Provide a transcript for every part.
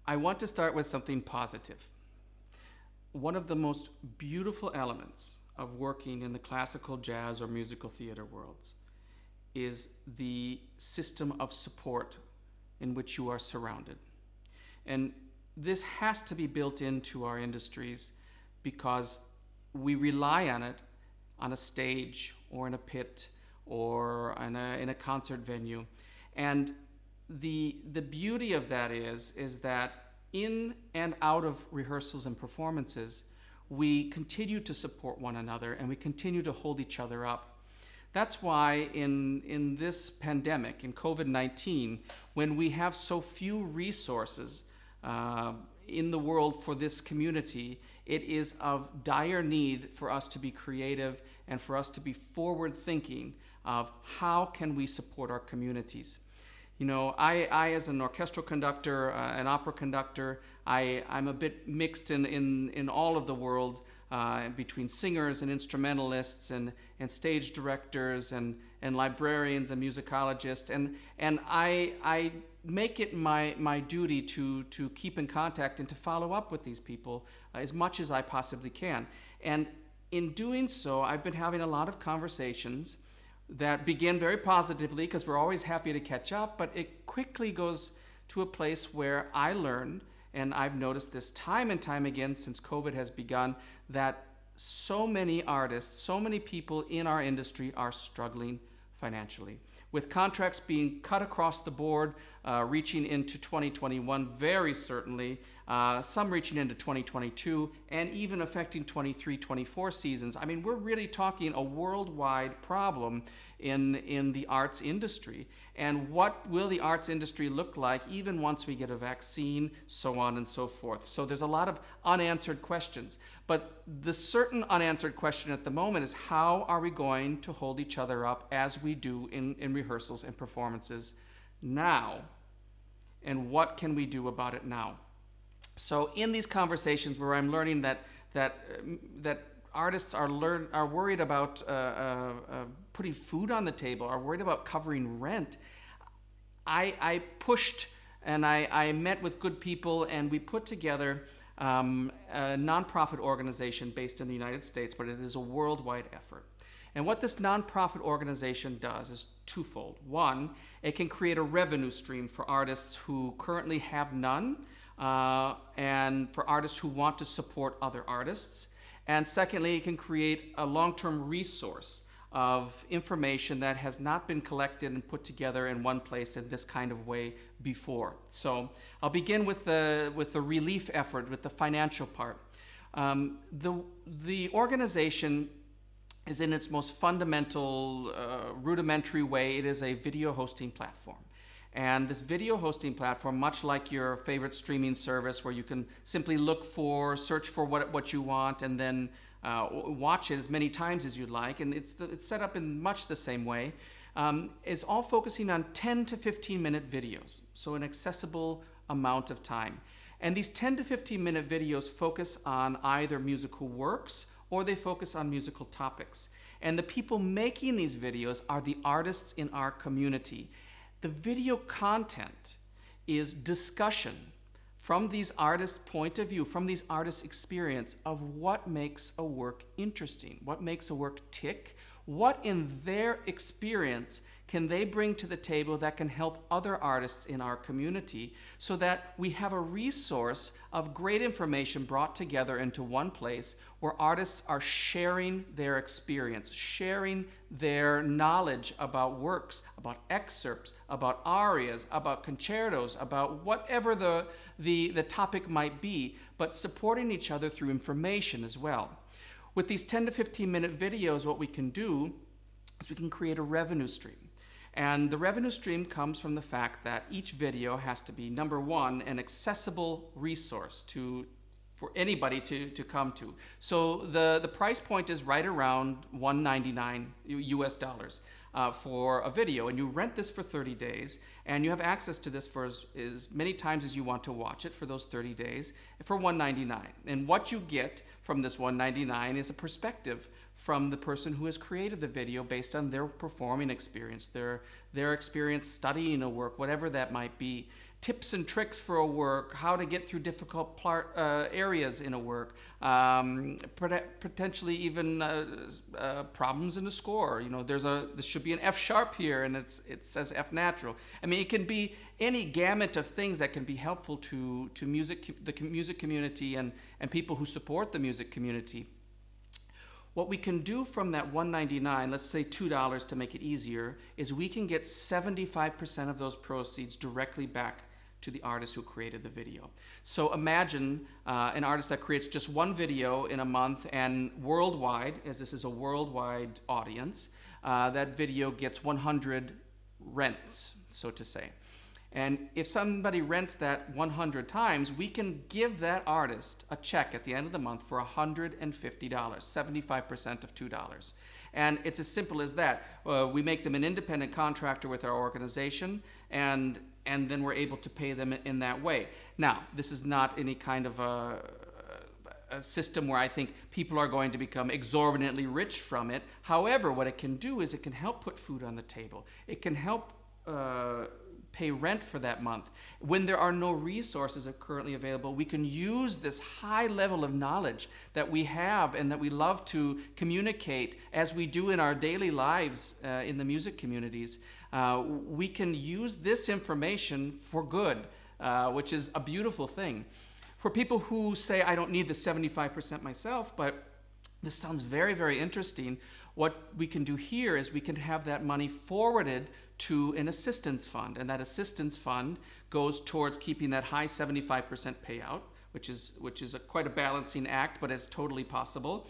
I want to start with something positive. One of the most beautiful elements of working in the classical, jazz, or musical theater worlds is the system of support in which you are surrounded. And this has to be built into our industries because we rely on it on a stage or in a pit or in a concert venue. And the beauty of that is that in and out of rehearsals and performances, we continue to support one another and we continue to hold each other up. That's why in this pandemic, in COVID-19, when we have so few resources in the world for this community, it is of dire need for us to be creative and for us to be forward thinking of how can we support our communities. You know, I as an orchestral conductor, an opera conductor, I'm a bit mixed in all of the world between singers and instrumentalists and stage directors and librarians and musicologists. And I make it my duty to keep in contact and to follow up with these people as much as I possibly can. And in doing so, I've been having a lot of conversations that begin very positively because we're always happy to catch up, but it quickly goes to a place where I learn, and I've noticed this time and time again since COVID has begun, that so many artists, so many people in our industry are struggling financially. With contracts being cut across the board, reaching into 2021 very certainly, some reaching into 2022, and even affecting 23-24 seasons. I mean, we're really talking a worldwide problem in the arts industry. And what will the arts industry look like even once we get a vaccine, so on and so forth? So there's a lot of unanswered questions. But the certain unanswered question at the moment is, how are we going to hold each other up as we do in rehearsals and performances now? And what can we do about it now? So in these conversations where I'm learning that artists are worried about putting food on the table, are worried about covering rent, I pushed and I met with good people, and we put together a nonprofit organization based in the United States, but it is a worldwide effort. And what this nonprofit organization does is twofold. One, it can create a revenue stream for artists who currently have none, and for artists who want to support other artists. And secondly, it can create a long-term resource of information that has not been collected and put together in one place in this kind of way before. So I'll begin with the relief effort, with the financial part. The organization is in its most fundamental, rudimentary way. It is a video hosting platform. And this video hosting platform, much like your favorite streaming service where you can simply search for what you want and then watch it as many times as you'd like, and it's set up in much the same way, is all focusing on 10 to 15 minute videos, so an accessible amount of time. And these 10 to 15 minute videos focus on either musical works or they focus on musical topics. And the people making these videos are the artists in our community. The video content is discussion from these artists' point of view, from these artists' experience of what makes a work interesting, what makes a work tick, what in their experience can they bring to the table that can help other artists in our community, so that we have a resource of great information brought together into one place where artists are sharing their experience, sharing their knowledge about works, about excerpts, about arias, about concertos, about whatever the topic might be, but supporting each other through information as well. With these 10 to 15 minute videos, what we can do is we can create a revenue stream. And the revenue stream comes from the fact that each video has to be, number one, an accessible resource for anybody to come to. So the price point is right around $199 US for a video, and you rent this for 30 days, and you have access to this for as many times as you want to watch it for those 30 days for $199. And what you get from this $199 is a perspective from the person who has created the video based on their performing experience, their experience studying a work, whatever that might be. tips and tricks for a work, how to get through difficult areas in a work, potentially even problems in the score. You know, there should be an F sharp here, and it says F natural. I mean, it can be any gamut of things that can be helpful to the music community and people who support the music community. What we can do from that $1.99, let's say $2 to make it easier, is we can get 75% of those proceeds directly back to the artist who created the video. So imagine an artist that creates just one video in a month, and worldwide, as this is a worldwide audience, that video gets 100 rents, so to say. And if somebody rents that 100 times, we can give that artist a check at the end of the month for $150, 75% of $2. And it's as simple as that. We make them an independent contractor with our organization, and then we're able to pay them in that way. Now, this is not any kind of a system where I think people are going to become exorbitantly rich from it. However, what it can do is it can help put food on the table. It can help pay rent for that month. When there are no resources currently available, we can use this high level of knowledge that we have and that we love to communicate as we do in our daily lives in the music communities. We can use this information for good, which is a beautiful thing. For people who say, I don't need the 75% myself, but this sounds very, very interesting, what we can do here is we can have that money forwarded to an assistance fund, and that assistance fund goes towards keeping that high 75% payout, which is quite a balancing act, but it's totally possible.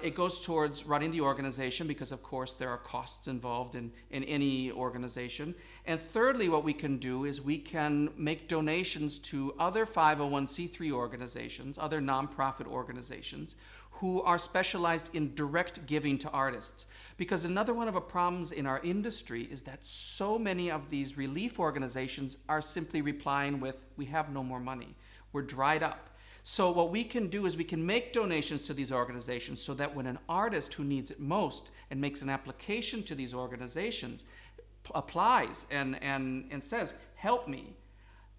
It goes towards running the organization because, of course, there are costs involved in any organization. And thirdly, what we can do is we can make donations to other 501c3 organizations, other nonprofit organizations, who are specialized in direct giving to artists. Because another one of the problems in our industry is that so many of these relief organizations are simply replying with, we have no more money, we're dried up. So what we can do is we can make donations to these organizations so that when an artist who needs it most and makes an application to these organizations, applies and says, help me,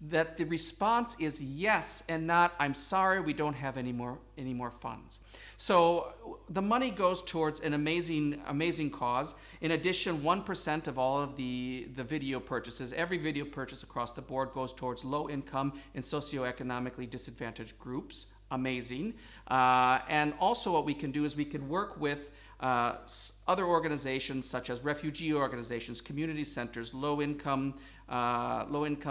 that the response is yes and not, I'm sorry, we don't have any more funds. So the money goes towards an amazing cause. In addition, 1% of all of the video purchases, every video purchase across the board goes towards low income and socioeconomically disadvantaged groups. Amazing. And also what we can do is we can work with other organizations such as refugee organizations, community centers, low-income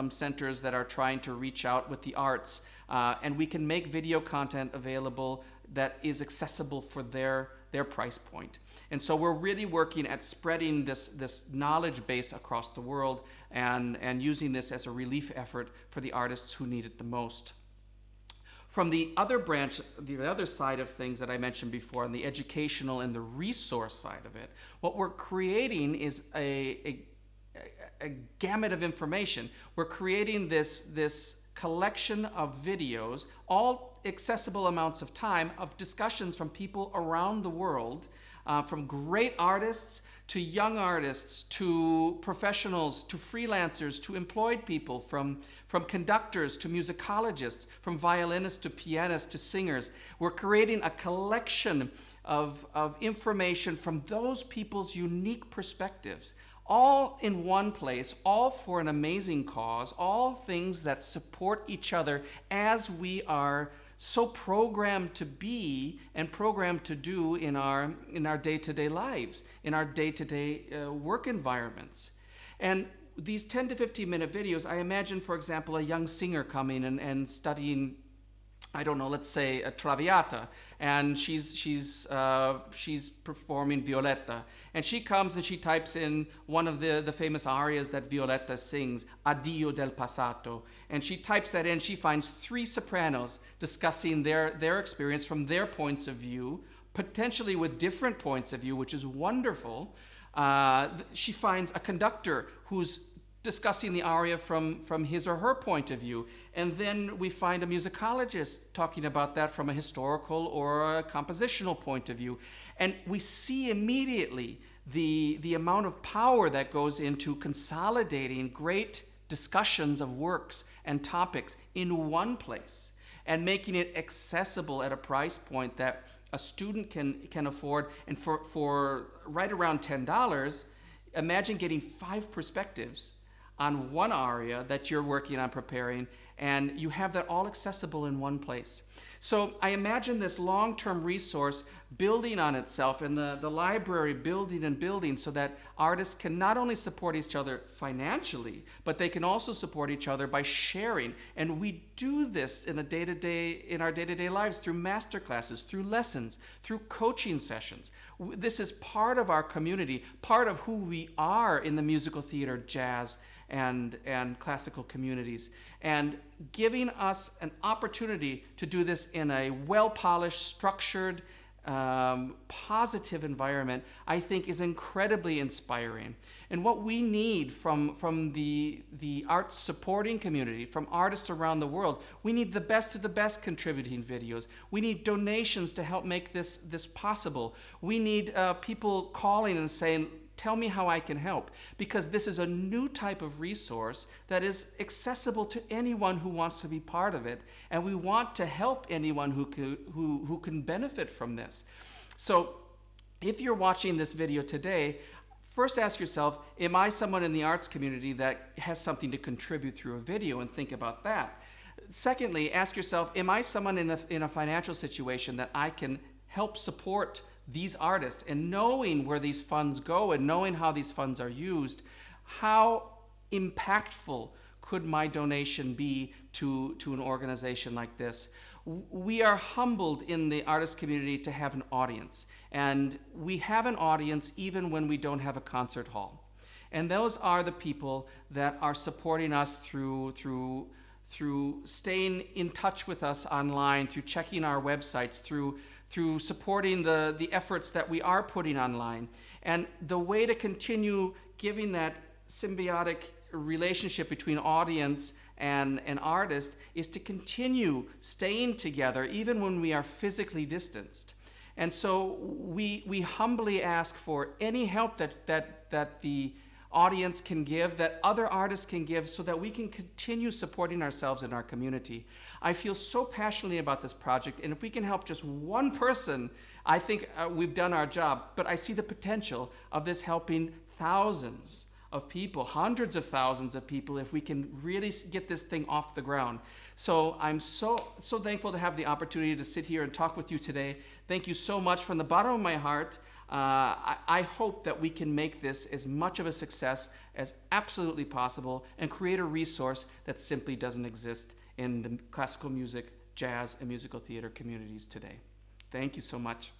centers that are trying to reach out with the arts, and we can make video content available that is accessible for their price point. And so we're really working at spreading this knowledge base across the world and using this as a relief effort for the artists who need it the most. From the other branch, the other side of things that I mentioned before, on the educational and the resource side of it, what we're creating is a gamut of information. We're creating this collection of videos, all accessible amounts of time, of discussions from people around the world, from great artists to young artists, to professionals, to freelancers, to employed people, from conductors to musicologists, from violinists to pianists to singers. We're creating a collection of information from those people's unique perspectives, all in one place, all for an amazing cause, all things that support each other as we are so programmed to be and programmed to do in our day-to-day lives, in our day-to-day work environments. And these 10 to 15 minute videos, I imagine, for example, a young singer coming and studying, I don't know, let's say a Traviata, and she's performing Violetta, and she comes and she types in one of the famous arias that Violetta sings, Addio del Passato, and she types that in. She finds 3 sopranos discussing their experience from their points of view, potentially with different points of view, which is wonderful. She finds a conductor who's discussing the aria from his or her point of view. And then we find a musicologist talking about that from a historical or a compositional point of view. And we see immediately the amount of power that goes into consolidating great discussions of works and topics in one place, and making it accessible at a price point that a student can afford. And for right around $10, imagine getting 5 perspectives on one aria that you're working on preparing, and you have that all accessible in one place. So I imagine this long-term resource building on itself, and the library building and building, so that artists can not only support each other financially, but they can also support each other by sharing. And we do this in our day-to-day lives through master classes, through lessons, through coaching sessions. This is part of our community, part of who we are in the musical theater, jazz, and classical communities, and giving us an opportunity to do this in a well-polished, structured, positive environment, I think is incredibly inspiring. And what we need from the arts supporting community, from artists around the world, we need the best of the best contributing videos. We need donations to help make this possible. We need people calling and saying, tell me how I can help, because this is a new type of resource that is accessible to anyone who wants to be part of it, and we want to help anyone who can benefit from this. So if you're watching this video today, first ask yourself, am I someone in the arts community that has something to contribute through a video, and think about that. Secondly, ask yourself, am I someone in a financial situation that I can help support these artists? And knowing where these funds go and knowing how these funds are used, how impactful could my donation be to an organization like this? We are humbled in the artist community to have an audience, and we have an audience even when we don't have a concert hall. And those are the people that are supporting us through staying in touch with us online, through checking our websites, through supporting the efforts that we are putting online. And the way to continue giving that symbiotic relationship between audience and an artist is to continue staying together even when we are physically distanced. And so we humbly ask for any help that the audience can give, that other artists can give, so that we can continue supporting ourselves in our community. I feel so passionately about this project, and if we can help just one person, I think we've done our job. But I see the potential of this helping thousands of people, hundreds of thousands of people, if we can really get this thing off the ground. So I'm so thankful to have the opportunity to sit here and talk with you today. Thank you so much from the bottom of my heart. I hope that we can make this as much of a success as absolutely possible and create a resource that simply doesn't exist in the classical music, jazz, and musical theater communities today. Thank you so much.